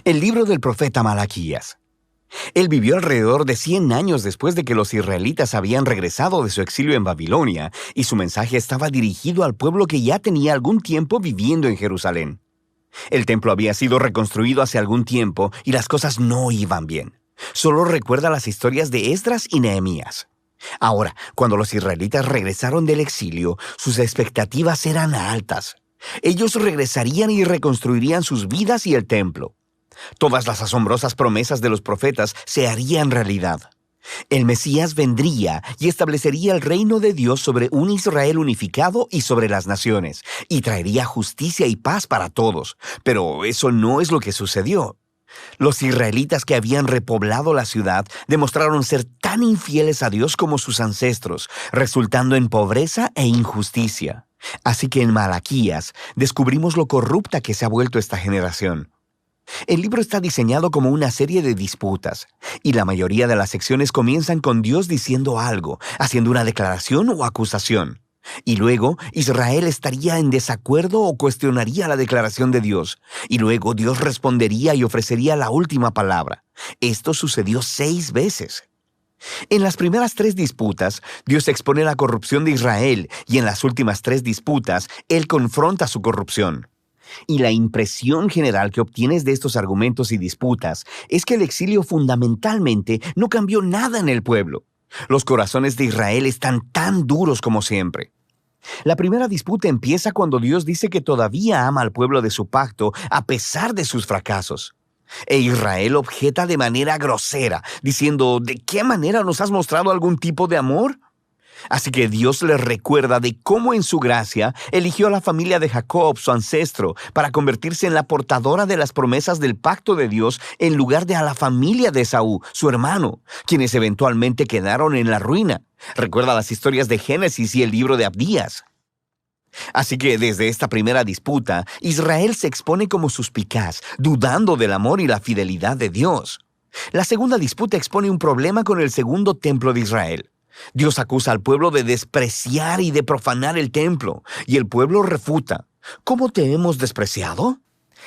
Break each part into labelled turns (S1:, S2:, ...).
S1: El libro del profeta Malaquías. Él vivió alrededor de 100 años después de que los israelitas habían regresado de su exilio en Babilonia, y su mensaje estaba dirigido al pueblo que ya tenía algún tiempo viviendo en Jerusalén. El templo había sido reconstruido hace algún tiempo y las cosas no iban bien. Solo recuerda las historias de Esdras y Nehemías. Ahora, cuando los israelitas regresaron del exilio, sus expectativas eran altas. Ellos regresarían y reconstruirían sus vidas y el templo. Todas las asombrosas promesas de los profetas se harían realidad. El Mesías vendría y establecería el reino de Dios sobre un Israel unificado y sobre las naciones, y traería justicia y paz para todos. Pero eso no es lo que sucedió. Los israelitas que habían repoblado la ciudad demostraron ser tan infieles a Dios como sus ancestros, resultando en pobreza e injusticia. Así que en Malaquías descubrimos lo corrupta que se ha vuelto esta generación. El libro está diseñado como una serie de disputas, y la mayoría de las secciones comienzan con Dios diciendo algo, haciendo una declaración o acusación. Y luego Israel estaría en desacuerdo o cuestionaría la declaración de Dios, y luego Dios respondería y ofrecería la última palabra. Esto sucedió 6 veces. En las primeras 3 disputas, Dios expone la corrupción de Israel, y en las últimas 3 disputas, Él confronta su corrupción. Y la impresión general que obtienes de estos argumentos y disputas es que el exilio fundamentalmente no cambió nada en el pueblo. Los corazones de Israel están tan duros como siempre. La primera disputa empieza cuando Dios dice que todavía ama al pueblo de su pacto a pesar de sus fracasos. E Israel objeta de manera grosera, diciendo, ¿de qué manera nos has mostrado algún tipo de amor? Así que Dios les recuerda de cómo en su gracia eligió a la familia de Jacob, su ancestro, para convertirse en la portadora de las promesas del pacto de Dios en lugar de a la familia de Esaú, su hermano, quienes eventualmente quedaron en la ruina. Recuerda las historias de Génesis y el libro de Abdías. Así que desde esta primera disputa, Israel se expone como suspicaz, dudando del amor y la fidelidad de Dios. La segunda disputa expone un problema con el segundo templo de Israel. Dios acusa al pueblo de despreciar y de profanar el templo, y el pueblo refuta. ¿Cómo te hemos despreciado?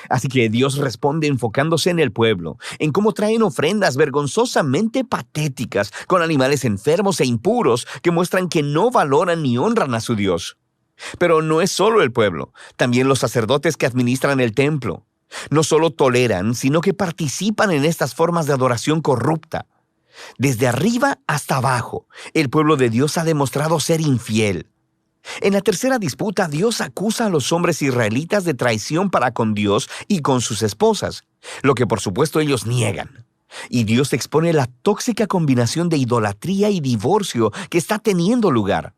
S1: Así que Dios responde enfocándose en el pueblo, en cómo traen ofrendas vergonzosamente patéticas con animales enfermos e impuros que muestran que no valoran ni honran a su Dios. Pero no es solo el pueblo, también los sacerdotes que administran el templo. No solo toleran, sino que participan en estas formas de adoración corrupta. Desde arriba hasta abajo, el pueblo de Dios ha demostrado ser infiel. En la tercera disputa, Dios acusa a los hombres israelitas de traición para con Dios y con sus esposas, lo que por supuesto ellos niegan. Y Dios expone la tóxica combinación de idolatría y divorcio que está teniendo lugar.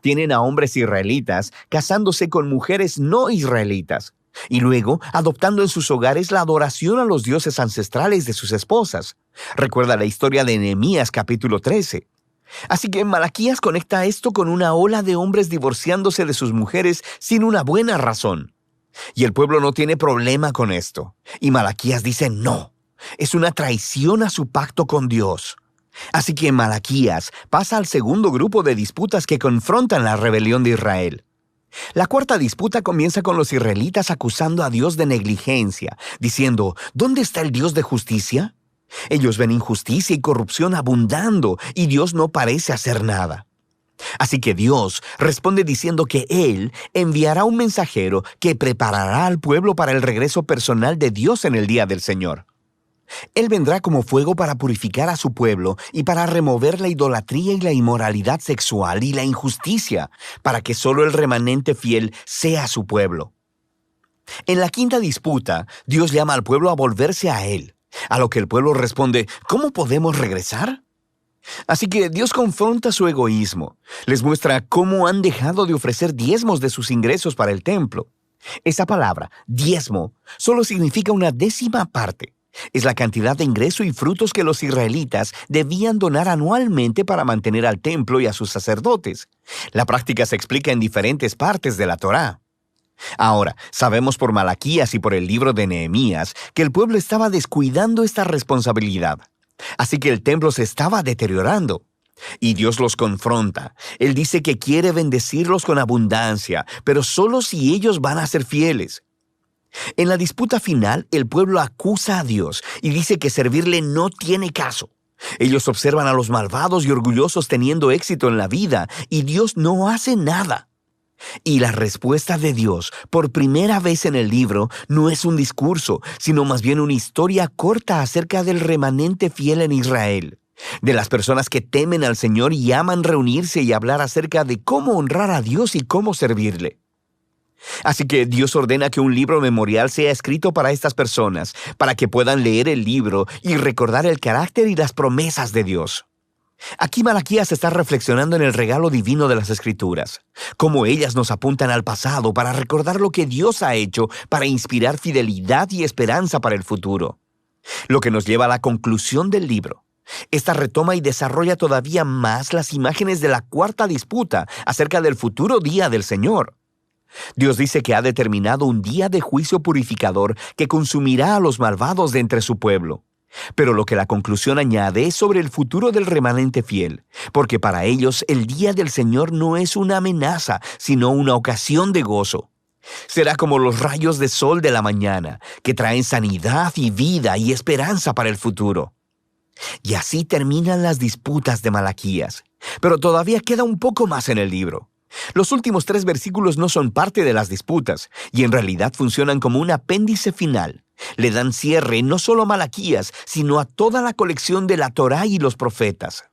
S1: Tienen a hombres israelitas casándose con mujeres no israelitas, y luego adoptando en sus hogares la adoración a los dioses ancestrales de sus esposas. Recuerda la historia de Nehemías capítulo 13. Así que Malaquías conecta esto con una ola de hombres divorciándose de sus mujeres sin una buena razón. Y el pueblo no tiene problema con esto. Y Malaquías dice no. Es una traición a su pacto con Dios. Así que Malaquías pasa al segundo grupo de disputas que confrontan la rebelión de Israel. La cuarta disputa comienza con los israelitas acusando a Dios de negligencia, diciendo, ¿dónde está el Dios de justicia? Ellos ven injusticia y corrupción abundando, y Dios no parece hacer nada. Así que Dios responde diciendo que Él enviará un mensajero que preparará al pueblo para el regreso personal de Dios en el día del Señor. Él vendrá como fuego para purificar a su pueblo y para remover la idolatría y la inmoralidad sexual y la injusticia, para que solo el remanente fiel sea su pueblo. En la quinta disputa, Dios llama al pueblo a volverse a Él, a lo que el pueblo responde, ¿cómo podemos regresar? Así que Dios confronta su egoísmo, les muestra cómo han dejado de ofrecer diezmos de sus ingresos para el templo. Esa palabra, diezmo, solo significa una décima parte. Es la cantidad de ingreso y frutos que los israelitas debían donar anualmente para mantener al templo y a sus sacerdotes. La práctica se explica en diferentes partes de la Torá. Ahora, sabemos por Malaquías y por el libro de Nehemías que el pueblo estaba descuidando esta responsabilidad. Así que el templo se estaba deteriorando. Y Dios los confronta. Él dice que quiere bendecirlos con abundancia, pero solo si ellos van a ser fieles. En la disputa final, el pueblo acusa a Dios y dice que servirle no tiene caso. Ellos observan a los malvados y orgullosos teniendo éxito en la vida y Dios no hace nada. Y la respuesta de Dios, por primera vez en el libro, no es un discurso, sino más bien una historia corta acerca del remanente fiel en Israel, de las personas que temen al Señor y aman reunirse y hablar acerca de cómo honrar a Dios y cómo servirle. Así que Dios ordena que un libro memorial sea escrito para estas personas, para que puedan leer el libro y recordar el carácter y las promesas de Dios. Aquí Malaquías está reflexionando en el regalo divino de las Escrituras, cómo ellas nos apuntan al pasado para recordar lo que Dios ha hecho para inspirar fidelidad y esperanza para el futuro. Lo que nos lleva a la conclusión del libro. Esta retoma y desarrolla todavía más las imágenes de la cuarta disputa acerca del futuro día del Señor. Dios dice que ha determinado un día de juicio purificador que consumirá a los malvados de entre su pueblo. Pero lo que la conclusión añade es sobre el futuro del remanente fiel, porque para ellos el día del Señor no es una amenaza, sino una ocasión de gozo. Será como los rayos de sol de la mañana, que traen sanidad y vida y esperanza para el futuro. Y así terminan las disputas de Malaquías. Pero todavía queda un poco más en el libro. Los últimos 3 versículos no son parte de las disputas, y en realidad funcionan como un apéndice final. Le dan cierre no solo a Malaquías, sino a toda la colección de la Torá y los profetas.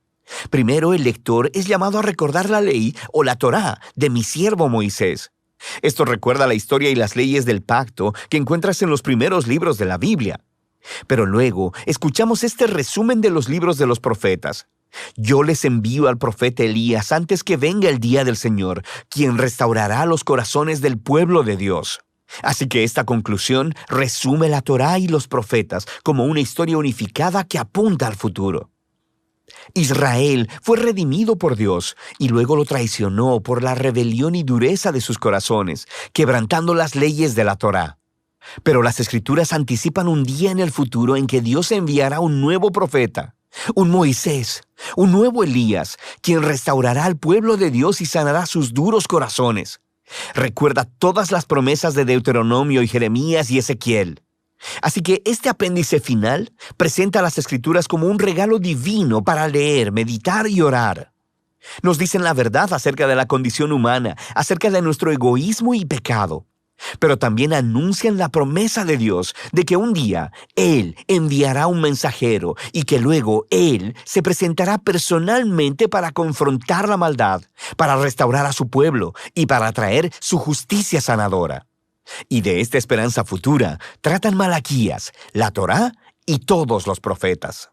S1: Primero, el lector es llamado a recordar la ley o la Torá de mi siervo Moisés. Esto recuerda la historia y las leyes del pacto que encuentras en los primeros libros de la Biblia. Pero luego, escuchamos este resumen de los libros de los profetas. Yo les envío al profeta Elías antes que venga el día del Señor, quien restaurará los corazones del pueblo de Dios. Así que esta conclusión resume la Torá y los profetas como una historia unificada que apunta al futuro. Israel fue redimido por Dios y luego lo traicionó por la rebelión y dureza de sus corazones, quebrantando las leyes de la Torá. Pero las Escrituras anticipan un día en el futuro en que Dios enviará un nuevo profeta, un Moisés, un nuevo Elías, quien restaurará al pueblo de Dios y sanará sus duros corazones. Recuerda todas las promesas de Deuteronomio y Jeremías y Ezequiel. Así que este apéndice final presenta las Escrituras como un regalo divino para leer, meditar y orar. Nos dicen la verdad acerca de la condición humana, acerca de nuestro egoísmo y pecado. Pero también anuncian la promesa de Dios de que un día Él enviará un mensajero y que luego Él se presentará personalmente para confrontar la maldad, para restaurar a su pueblo y para traer su justicia sanadora. Y de esta esperanza futura tratan Malaquías, la Torá y todos los profetas.